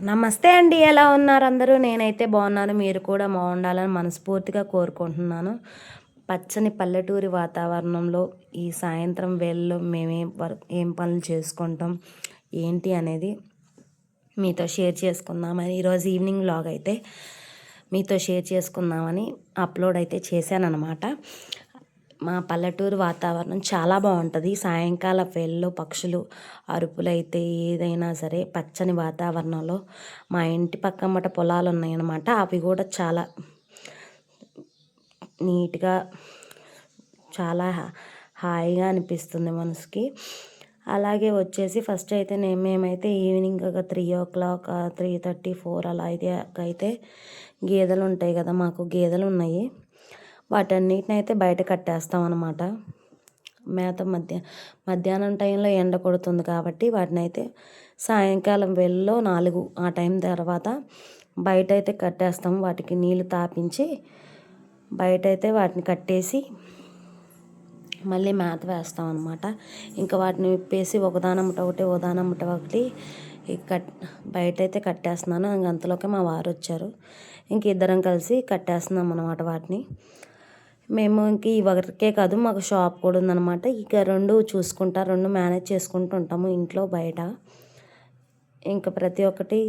నమస్తే అండి, ఎలా ఉన్నారు అందరూ? నేనైతే బాగున్నాను, మీరు కూడా బాగుండాలని మనస్ఫూర్తిగా కోరుకుంటున్నాను. పచ్చని పల్లెటూరి వాతావరణంలో ఈ సాయంత్రం వేళల్లో ఏం పనులు చేసుకుంటాం ఏంటి అనేది మీతో షేర్ చేసుకుందామని ఈరోజు ఈవినింగ్ వ్లాగ్ అయితే మీతో షేర్ చేసుకుందామని అప్లోడ్ అయితే చేశానన్నమాట. మా పల్లెటూరు వాతావరణం చాలా బాగుంటుంది. సాయంకాల వేళల్లో పక్షులు అరుపులైతే ఏదైనా సరే పచ్చని వాతావరణంలో మా ఇంటి పక్కమ్మట పొలాలు ఉన్నాయన్నమాట. అవి కూడా చాలా నీట్గా చాలా హాయిగా అనిపిస్తుంది మనసుకి. అలాగే వచ్చేసి ఫస్ట్ అయితే మేమైతే ఈవినింగ్ ఒక 3 o'clock 3:30 4 అలా అయితే గేదెలు ఉంటాయి కదా, మాకు గేదెలు ఉన్నాయి. వాటన్నిటిని అయితే బయట కట్టేస్తాం అన్నమాట. మేత మధ్యాహ్నం టైంలో ఎండ కొడుతుంది కాబట్టి వాటిని అయితే సాయంకాలం వేళల్లో 4 ఆ టైం తర్వాత బయట అయితే కట్టేస్తాం. వాటికి నీళ్ళు తాపించి బయట అయితే వాటిని కట్టేసి మళ్ళీ మేత వేస్తాం అనమాట. ఇంకా వాటిని విప్పేసి ఒకదానమ్మట ఒకటి బయట అయితే కట్టేస్తున్నాను. అంతలోకి మా వారు వచ్చారు. ఇంక ఇద్దరం కలిసి కట్టేస్తున్నాం అనమాట వాటిని. మేము ఇంక ఈ ఒకరికే కాదు, మాకు షాప్ కూడా ఉందన్నమాట. ఇక రెండు మేనేజ్ చేసుకుంటూ ఉంటాము ఇంట్లో బయట. ఇంకా ప్రతి ఒక్కటి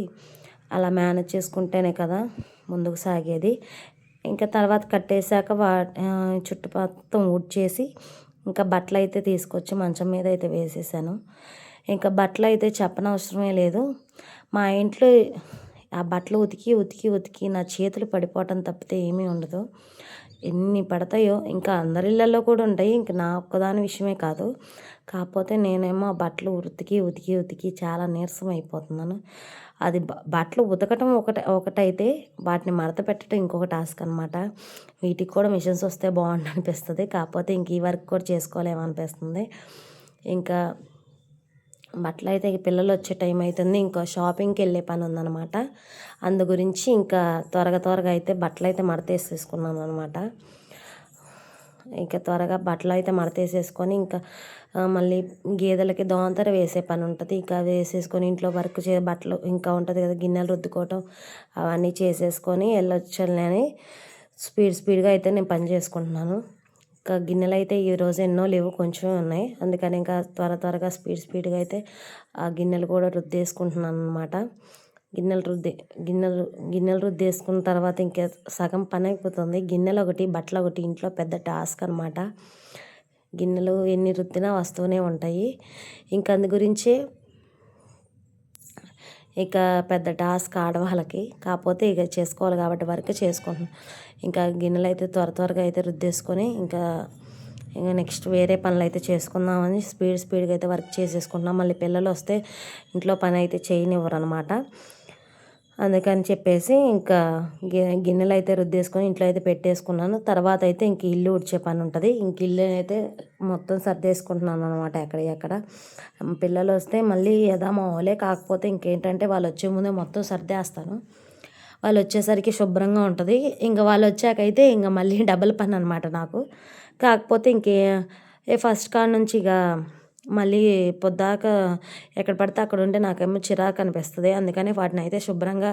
అలా మేనేజ్ చేసుకుంటేనే కదా ముందుకు సాగేది. ఇంకా తర్వాత కట్టేశాక చుట్టుపక్కల ఊడ్చేసి ఇంకా బట్టలు అయితే తీసుకొచ్చి మంచం మీద అయితే వేసేసాను. ఇంకా బట్టలు అయితే చెప్పనవసరమే లేదు. మా ఇంట్లో ఆ బట్టలు ఉతికి నా చేతులు పడిపోవటం తప్పితే ఏమీ ఉండదు. ఎన్ని పడతాయో ఇంకా అందరి ఇళ్ళల్లో కూడా ఉంటాయి, ఇంకా నా ఒక్కదాని విషయమే కాదు. కాకపోతే నేనేమో ఆ బట్టలు ఉతికి చాలా నీరసం అయిపోతున్నాను. అది బట్టలు ఉతకటం ఒకటైతే వాటిని మడత పెట్టడం ఇంకొక టాస్క్ అనమాట. వీటికి కూడా మిషన్స్ వస్తే బాగుండు అనిపిస్తుంది. కాకపోతే ఇంక ఈ వర్క్ కూడా చేసుకోలేమనిపిస్తుంది. ఇంకా బట్టలు అయితే పిల్లలు వచ్చే టైం అవుతుంది. ఇంకా షాపింగ్కి వెళ్ళే పని ఉందన్నమాట. అందు గురించి ఇంకా త్వరగా అయితే బట్టలు అయితే మడతేసేసుకున్నాను అనమాట. ఇంకా త్వరగా బట్టలు అయితే మడతేసేసుకొని ఇంకా మళ్ళీ గేదెలకి దోంతర వేసే పని ఉంటుంది. ఇంకా వేసేసుకొని ఇంట్లో వర్క్ బట్టలు ఇంకా ఉంటుంది కదా, గిన్నెలు రుద్దుకోవటం అవన్నీ చేసేసుకొని వెళ్ళొచ్చాలని స్పీడ్గా అయితే నేను పని చేసుకుంటున్నాను. ఇంకా గిన్నెలు అయితే ఈరోజు ఎన్నో లేవు, కొంచెమే ఉన్నాయి. అందుకని ఇంకా త్వరగా స్పీడ్గా అయితే ఆ గిన్నెలు కూడా రుద్దేసుకుంటున్నాను అనమాట. గిన్నెలు రుద్దేసుకున్న తర్వాత ఇంకా సగం పని అయిపోతుంది. గిన్నెలు ఒకటి బట్టలు ఒకటి ఇంట్లో పెద్ద టాస్క్ అనమాట. గిన్నెలు ఎన్ని రుద్దినా వస్తూనే ఉంటాయి. ఇంకా అందు గురించి ఇక పెద్ద టాస్క్ ఆడవాళ్ళకి. కాకపోతే ఇక చేసుకోవాలి కాబట్టి వర్క్ చేసుకుంటున్నాం. ఇంకా గిన్నెలు అయితే త్వరగా అయితే రుద్దేసుకొని ఇంకా నెక్స్ట్ వేరే పనులు అయితే చేసుకుందామని స్పీడ్గా అయితే వర్క్ చేసేసుకుంటున్నాం. మళ్ళీ పిల్లలు వస్తే ఇంట్లో పని అయితే చేయనివ్వరు అనమాట. అందుకని చెప్పేసి ఇంకా గిన్నెలు అయితే రుద్దేసుకొని ఇంట్లో అయితే పెట్టేసుకున్నాను. తర్వాత అయితే ఇంక ఇల్లు ఉడిచే పని ఉంటుంది. ఇంక ఇల్లు అయితే మొత్తం సర్దేసుకుంటున్నాను అనమాట. ఎక్కడ పిల్లలు వస్తే మళ్ళీ మామూలే. కాకపోతే ఇంకేంటంటే వాళ్ళు వచ్చే ముందే మొత్తం సర్దేస్తాను. వాళ్ళు వచ్చేసరికి శుభ్రంగా ఉంటుంది. ఇంకా వాళ్ళు వచ్చాకైతే ఇంకా మళ్ళీ డబుల్ పని అనమాట నాకు. కాకపోతే ఫస్ట్ కాడ నుంచి ఇక మళ్ళీ పొద్దాక ఎక్కడ పడితే అక్కడ ఉంటే నాకేమో చిరాకు అనిపిస్తుంది. అందుకని వాటిని అయితే శుభ్రంగా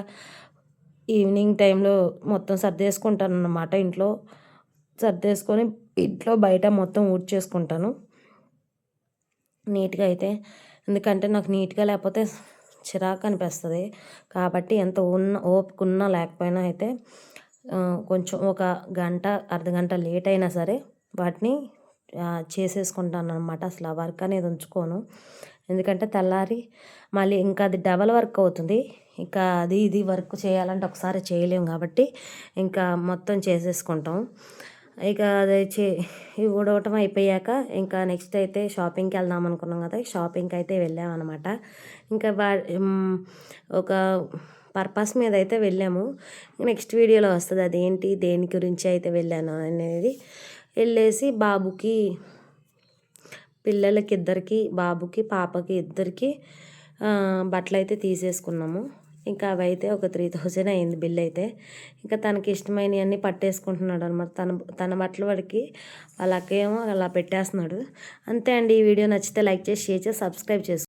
ఈవినింగ్ టైంలో మొత్తం సర్దేసుకుంటాను అన్నమాట. ఇంట్లో సర్దేసుకొని ఇంట్లో బయట మొత్తం ఊడ్చేసుకుంటాను నీట్గా అయితే. ఎందుకంటే నాకు నీట్గా లేకపోతే చిరాకు అనిపిస్తుంది. కాబట్టి ఎంత ఓపిక ఉన్నా లేకపోయినా అయితే కొంచెం ఒక గంట అర్ధగంట లేట్ అయినా సరే వాటిని చేసేసుకుంటాను అనమాట. అసలు ఆ వర్క్ అనేది ఉంచుకోను. ఎందుకంటే తెల్లారి మళ్ళీ ఇంకా అది డబల్ వర్క్ అవుతుంది. ఇంకా ఇది వర్క్ చేయాలంటే ఒకసారి చేయలేము కాబట్టి ఇంకా మొత్తం చేసేసుకుంటాం. ఇక అది ఊడవటం అయిపోయాక ఇంకా నెక్స్ట్ అయితే షాపింగ్కి వెళ్దాం అనుకున్నాం కదా, షాపింగ్కి అయితే వెళ్ళామన్నమాట. ఇంకా ఒక పర్పస్ మీద అయితే వెళ్ళాము. నెక్స్ట్ వీడియోలో వస్తుంది అదేంటి దేని గురించి అయితే వెళ్ళాను అనేది. వెళ్ళేసి పిల్లలకి ఇద్దరికి, బాబుకి పాపకి ఇద్దరికి బట్టలు అయితే తీసేసుకున్నాము. ఇంకా అవి అయితే ఒక 3000 అయింది బిల్ అయితే. ఇంకా తనకి ఇష్టమైనవి అన్నీ పట్టేసుకుంటున్నాడు అనమాట. తన బట్టలు వాడికి వాళ్ళకేమో అలా పెట్టేస్తున్నాడు. అంతే అండి. ఈ వీడియో నచ్చితే లైక్ చేసి షేర్ చేసి సబ్స్క్రైబ్ చేసుకోండి.